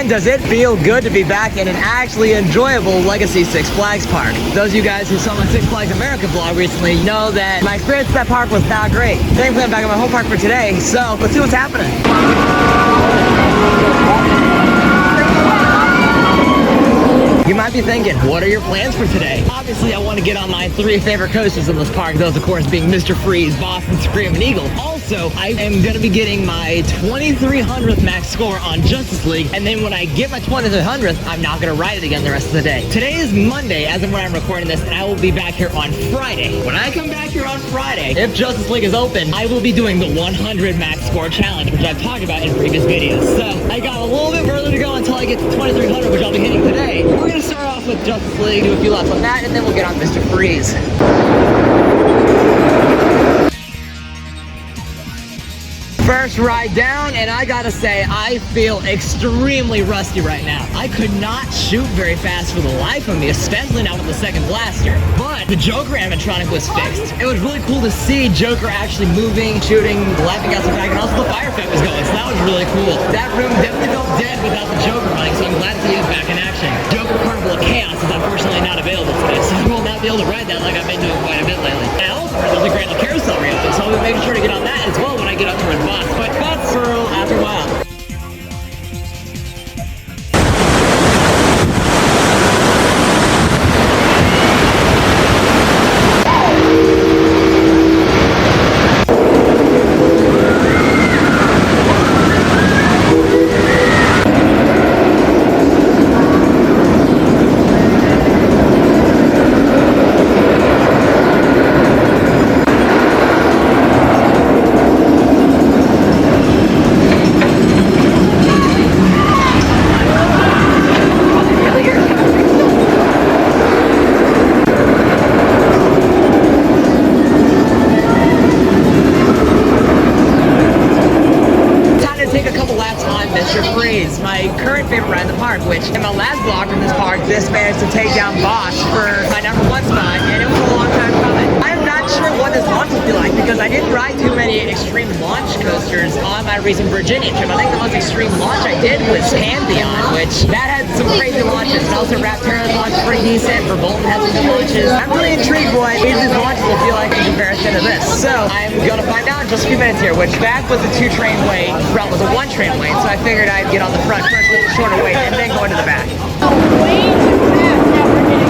man, does it feel good to be back in an actually enjoyable Legacy Six Flags park. Those of you guys who saw my Six Flags America vlog recently know that my experience at that park was not great. Thankfully, I'm back at my home park for today, so let's see what's happening. You might be thinking, what are your plans for today? Obviously, I want to get on my 3 favorite coasters in this park. Those, of course, being Mr. Freeze, Boston Screaming Eagle. Also, I am going to be getting my 2300th max score on Justice League. And then when I get my 2300th, I'm not going to ride it again the rest of the day. Today is Monday, as of when I'm recording this, and I will be back here on Friday. When I come back here on Friday, if Justice League is open, I will be doing the 100 max score challenge, which I've talked about in previous videos. So I got a little bit further to go until I get to 2300, which I'll be hitting today. We're going to start off with Justice League, do a few laps on that, and then we'll get on Mr. Freeze. First ride down, and I gotta say, I feel extremely rusty right now. I could not shoot very fast for the life of me, especially not with the second blaster. But the Joker animatronic was fixed. It was really cool to see Joker actually moving, shooting, laughing out the back, and also the fire effect was going, so that was really cool. That room definitely felt dead without the Joker running, so I'm glad to see it back in action. Joker Carnival of Chaos is unfortunately not available today, so I will not be able to ride that like I've been doing quite a bit lately. And also, there's a Grand Carousel reopening, so I'll be making sure to get on that as well when I get up towards Boss. But that's for after a while. My current favorite ride in the park, which in my last vlog from this park, this managed to take down Bosch for my #1 spot, and it was a long time coming. I'm not sure what this launch will be like because I didn't ride too many extreme launch coasters on my recent Virginia trip. I think the most extreme launch I did was Pantheon, which that had some crazy launches, and also Raptura's launch was pretty decent. Verbolten had some good launches. I'm really intrigued what each of these launches will feel like in comparison to this. So I'm gonna find out in just a few minutes here, which back was a 2-train wait, front was a 1-train wait, so I figured I'd get on the front first with a shorter wait and then go into the back. Way too fast now we're getting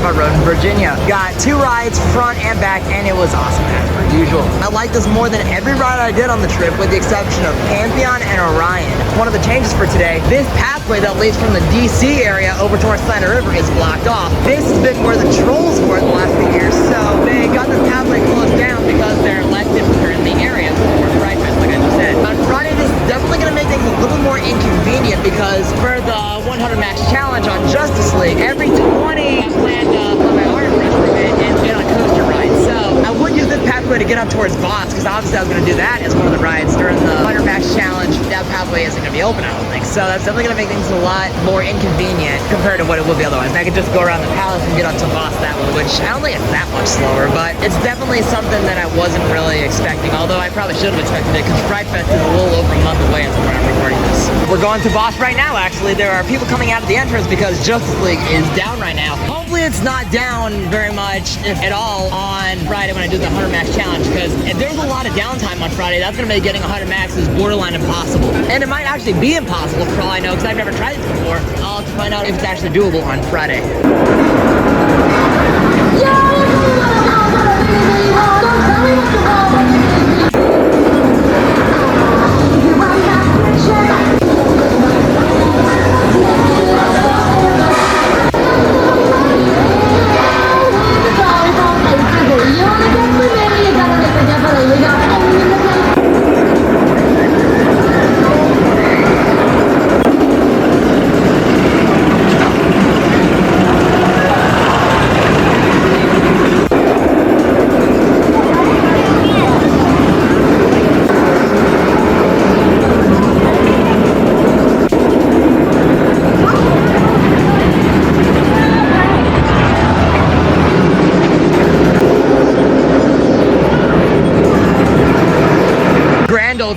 Tampa Road in Virginia. Got 2 rides, front and back, and it was awesome as per usual. I like this more than every ride I did on the trip, with the exception of Pantheon and Orion. One of the changes for today, this pathway that leads from the DC area over towards Slender River is blocked off. This has been where the trolls were in the last few years, so they got this pathway closed down because they're elected in the area for Fright Fest, like I just said. On Friday, this is definitely going to make things a little more inconvenient because for the 100 Max Challenge on Justice League, every 20 planned on my arm press permit and get on a coaster ride. So I would use this pathway to get up towards Voss because obviously I was going to do that as one of the rides during the 100 Max Challenge. That pathway isn't going to be open, I don't think. So that's definitely going to make things a lot more inconvenient compared to what it would be otherwise. And I could just go around the palace and get up to Voss that way, which I don't think it's that much slower, but it's definitely something that I wasn't really expecting, although I probably should have expected it because Fright Fest is a little over a month away as of when I'm recording this. We're going to Voss right now, actually. There are people coming out of the entrance because Justice League is down right now. Hopefully it's not down very much, if at all, on Friday when I do the 100 Max Challenge, because if there's a lot of downtime on Friday, that's going to make getting 100 Max is borderline impossible. And it might actually be impossible for all I know, because I've never tried this before. I'll have to find out if it's actually doable on Friday.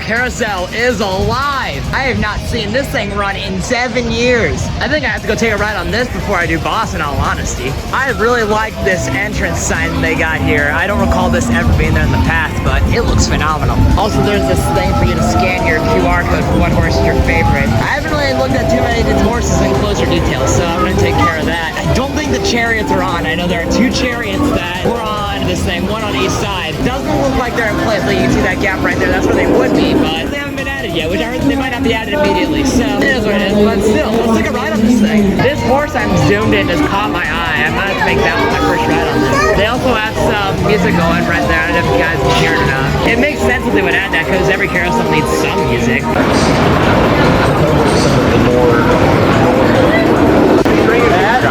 Carousel is alive. I have not seen this thing run in 7 years. I think I have to go take a ride on this before I do Boss, in all honesty. I really like this entrance sign they got here. I don't recall this ever being there in the past, but it looks phenomenal. Also, there's this thing for you to scan your QR code for what horse is your favorite. I haven't really looked at too many of these horses in closer detail, so I'm gonna take care of that. I don't think the chariots are on. I know there are 2 chariots that were on this thing, one on each side. Doesn't look like they're in place. Like you can see that gap right there. That's where they would be, but they haven't been added yet, which I heard they might not be added immediately. So it is what it is, but still, let's take a ride on this thing. This horse I'm zoomed in just caught my eye. I might have to make that one my first ride on this. They also have some music going right there. I don't know if you guys can hear it or not. It makes sense that they would add that because every carousel needs some music. Bring it back.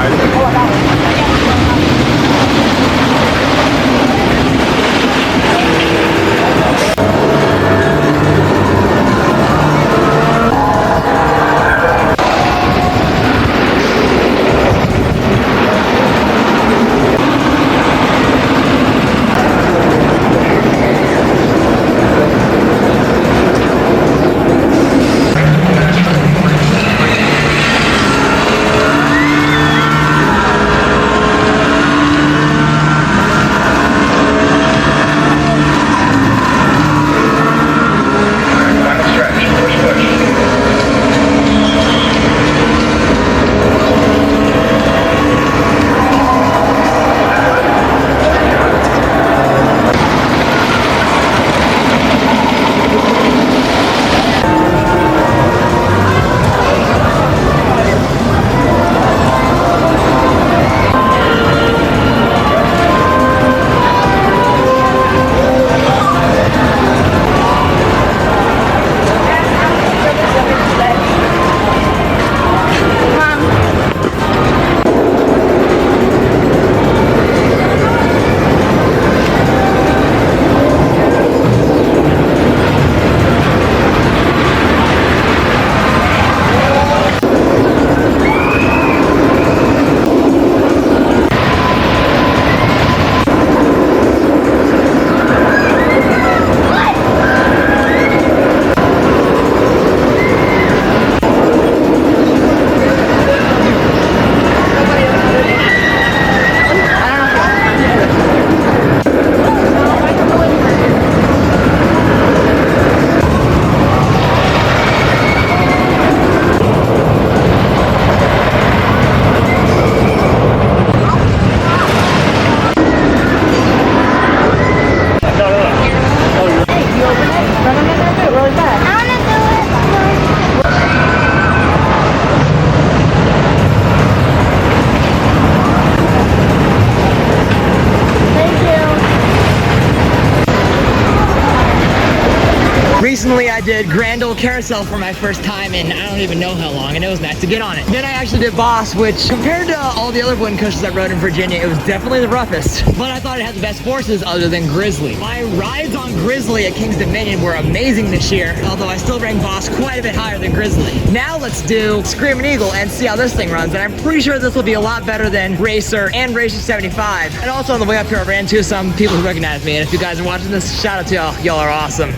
Recently I did Grand Ole Carousel for my first time in I don't even know how long, and it was nice to get on it. Then I actually did Boss, which compared to all the other wooden coasters I rode in Virginia, it was definitely the roughest. But I thought it had the best forces other than Grizzly. My rides on Grizzly at King's Dominion were amazing this year, although I still ranked Boss quite a bit higher than Grizzly. Now let's do Screaming Eagle and see how this thing runs, and I'm pretty sure this will be a lot better than Racer and Racer 75. And also on the way up here I ran into some people who recognized me, and if you guys are watching this, shout out to y'all. Y'all are awesome.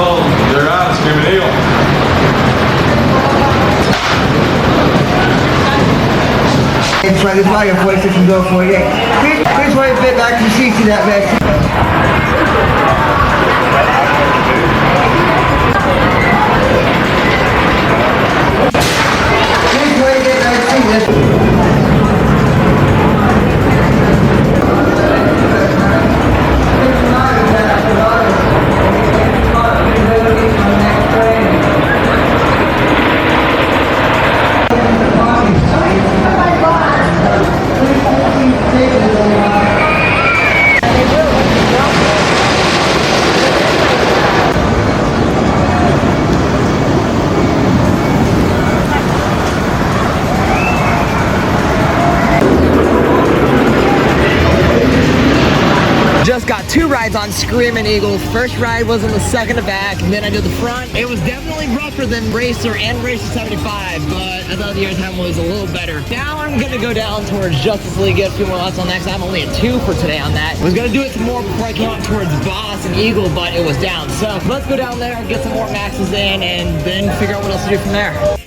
Oh, they're out, Screaming Eagle. It's like it's like a place that can go for you. Here's where you fit back to see that back. Here's where you get back to see this. Just got 2 rides on Screaming Eagle. First ride was in the second to back, and then I did the front. It was definitely rougher than Racer and Racer 75, but I thought the airtime was a little better. Now I'm gonna go down towards Justice League, get a few more laps on that, because I'm only at 2 for today on that. I was gonna do it some more before I came out towards Boss and Eagle, but it was down. So let's go down there, get some more maxes in, and then figure out what else to do from there.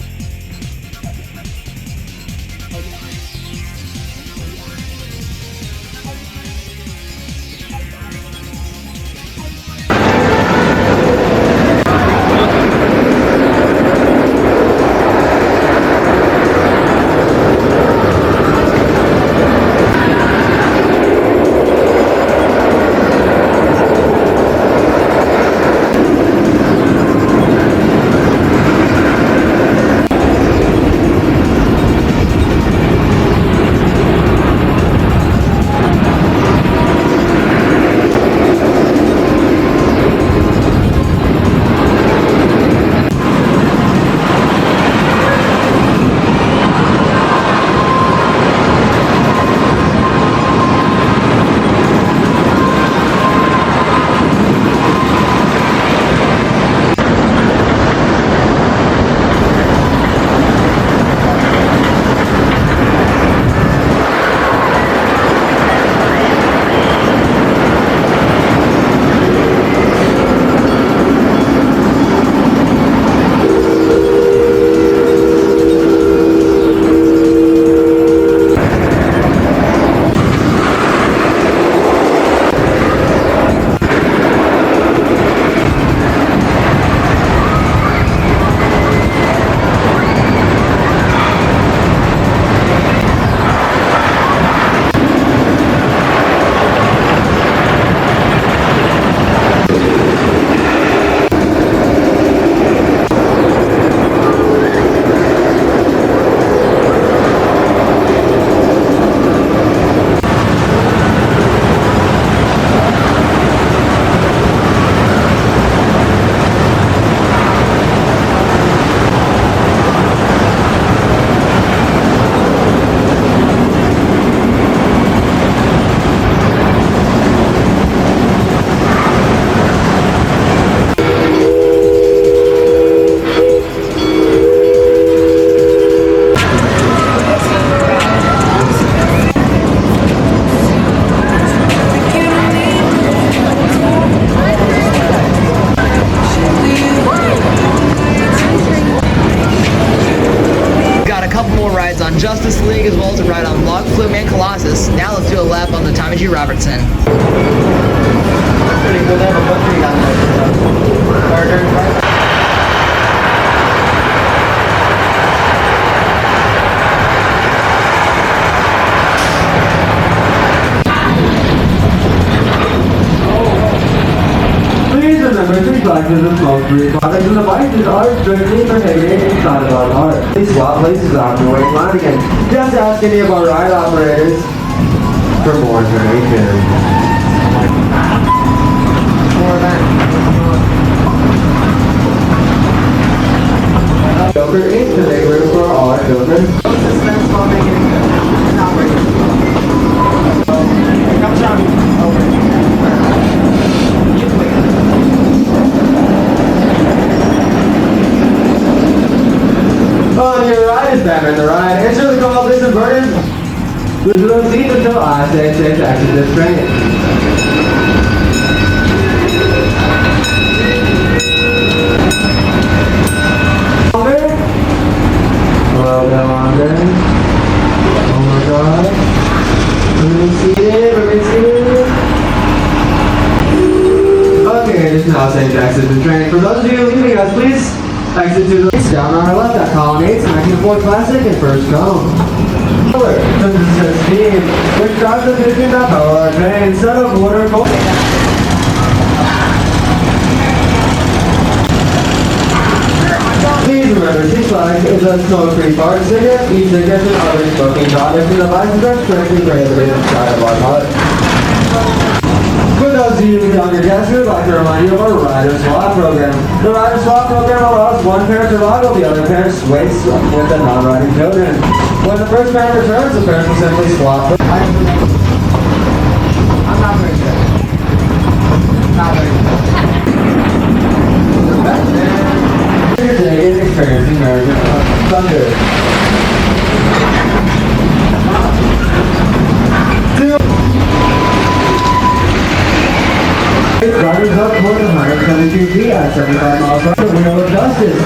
on Justice League as well as a ride on Log Flume and Colossus. Now let's do a lap on the Tommy G. Robertson. Pretty good. They have a country on there. Classes and smoke free. Products and devices are strictly prohibited inside of our park. Please swap places on your way line again. Just ask any of our ride operators for more information. Joker Inc. to make room for our children. Suspense while making it good. Not working. Come on. Over. You wait. On your right is Batman the Ride. Answer the call, listen, Vernon. Lose the seat until I say safe to exit this train. Well, longer. Oh my god. Remain seated, remain seated. Okay, just now safe to exit the train. For those of you leaving us, please exit to the down on our left at column 8, 1904 Classic and first cone. Steam, which drives the 15 power train, set of water cold. Please remember, Six Flags is a smoke-free park cigarette, e-cigarettes, and other smoking products and devices are strictly prohibited inside of our park. For those of you younger guests, we would like to remind you of our Rider Swap program. The Rider Swap program allows one parent to ride while the other parent waits with the non-riding children. When the first parent returns, the parent will simply swap. I'm not very good. Not very good. Today is experiencing American Thunder. Riders up toward 172 feet at 75 miles per hour. The wheel of justice.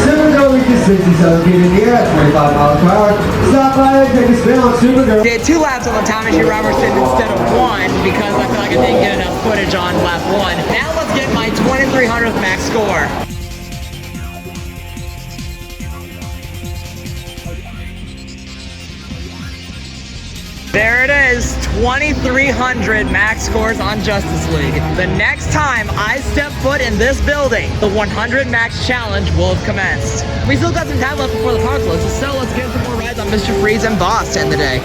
Supergirl reaches 67 feet in the air at 25 miles per hour. Stop by and take a spin on Supergirl. Did 2 laps on the Thomas G. Robertson instead of 1 because I feel like I didn't get enough footage on lap 1. Now let's get my 2300th max score. There it is, 2,300 max scores on Justice League. The next time I step foot in this building, the 100 max challenge will have commenced. We still got some time left before the park closes, so let's get some more rides on Mr. Freeze and Boss to end the day.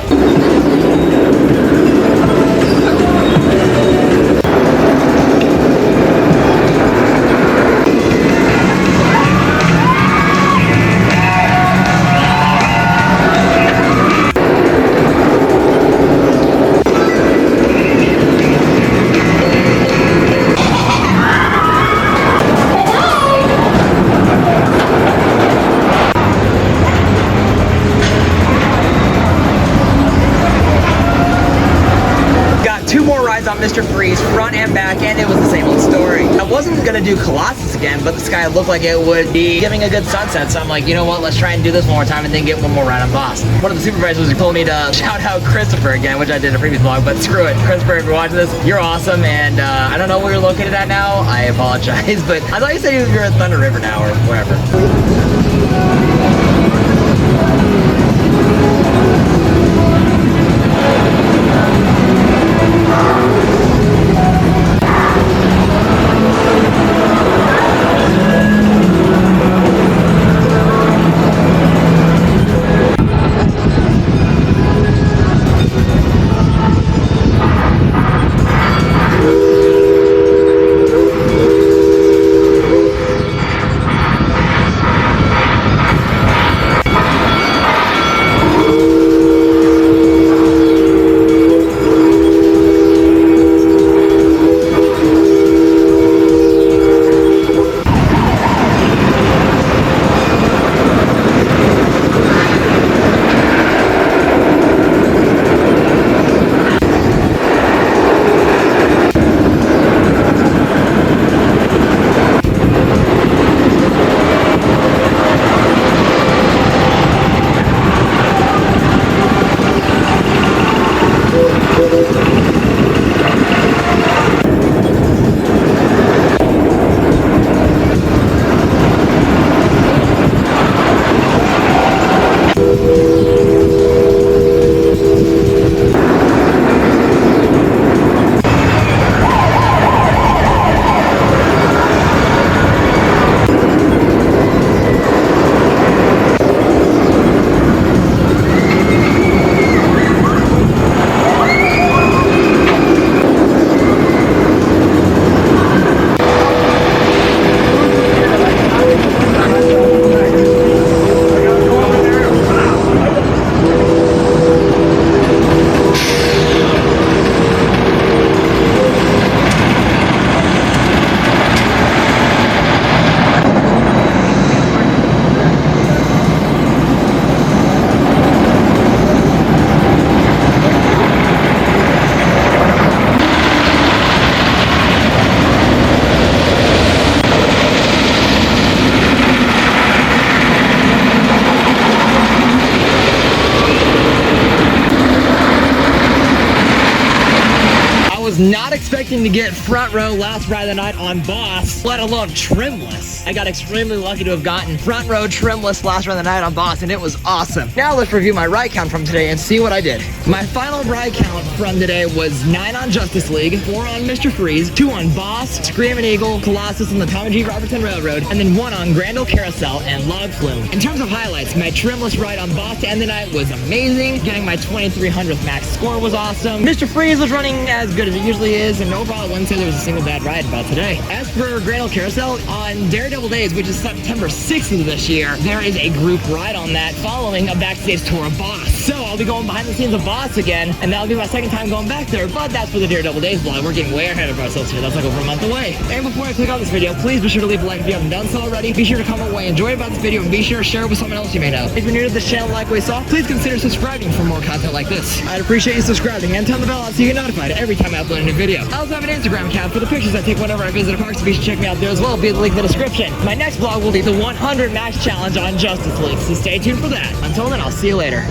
On Mr. Freeze, front and back, and it was the same old story. I wasn't gonna do Colossus again, but the sky looked like it would be giving a good sunset, so I'm like, you know what, let's try and do this one more time and then get one more ride on Boss. One of the supervisors told me to shout out Christopher again, which I did in a previous vlog, but screw it. Christopher, if you're watching this, you're awesome, and I don't know where you're located at now. I apologize, but I thought you said you're at Thunder River now, or wherever. was not expecting to get front row last ride of the night on Boss, let alone trimless. I got extremely lucky to have gotten front row trimless last ride of the night on Boss, and it was awesome. Now let's review my ride count from today and see what I did. My final ride count from today was 9 on Justice League, 4 on Mr. Freeze, 2 on Boss, Screamin' Eagle, Colossus, and the Tommy G. Robertson Railroad, and then 1 on Grand Ole Carousel and Log Flume. In terms of highlights, my trimless ride on Boss to end the night was amazing. Getting my 2300th max score was awesome. Mr. Freeze was running as good as it usually is, and overall I wouldn't say there was a single bad ride about today. As for Grand Ole Carousel, on Daredevil Days, which is September 6th of this year, there is a group ride on that following a backstage tour of Boss. So I'll be going behind the scenes of Boss again, and that'll be my second time going back there, but that's for the Daredevil Days vlog. We're getting way ahead of ourselves here. That's like over a month away. And before I click on this video, please be sure to leave a like if you haven't done so already. Be sure to comment what you enjoyed about this video, and be sure to share it with someone else you may know. If you're new to this channel like we saw, please consider subscribing for more content like this. I'd appreciate you subscribing and turn the bell on so you get notified every time I upload a new video. I also have an Instagram account for the pictures I take whenever I visit a park, so be sure to check me out there as well via the link in the description. My next vlog will be the 100 Max Challenge on Justice League, so stay tuned for that. Until then, I'll see you later.